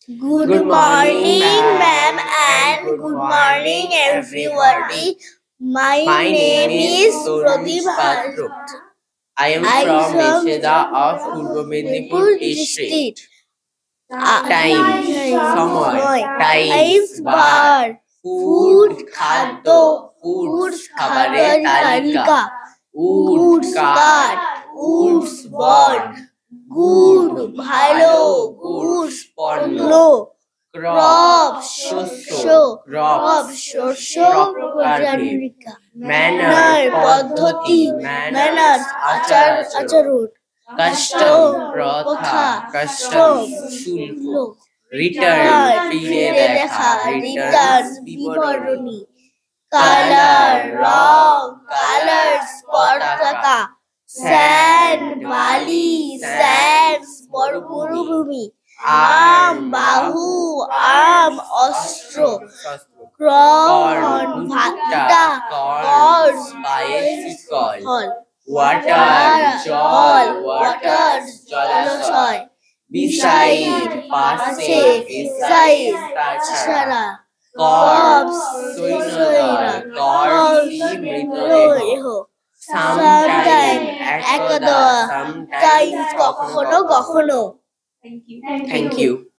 Good morning, ma'am, and good morning, everybody. My name is Pradeep Bhatt. I am from Mesheda of Purbo Medinipur district. Time, সময়, times, বার, food, খাদ্য, foods, খাবারের তালিকা, wood, কাঠ, woods, বন, Good, ভালো, good, পণ্য, crop, শস্য, crop, শস্য, প্রজাতিকা, manner, পদ্ধতি, manners, আচরণ, custom, প্রথা, custom, শুল্ক, return, ফিরে দেখা, returns, বিবরণী, color, রং, colors, পতাকা, sand, বালি, sands, মরুভূমি, আম, বাহু, আম, অস্ত্র, corn, ভুট্টা, corn, bicycle, ফল, water, জল, water, জলাশয়, beside, পাশে, beside, তাছাড়া, corpse, সৈন্যদল, corpse, মৃতদেহ, sometime, একদা, sometimes, কখনো কখনো। Thank you.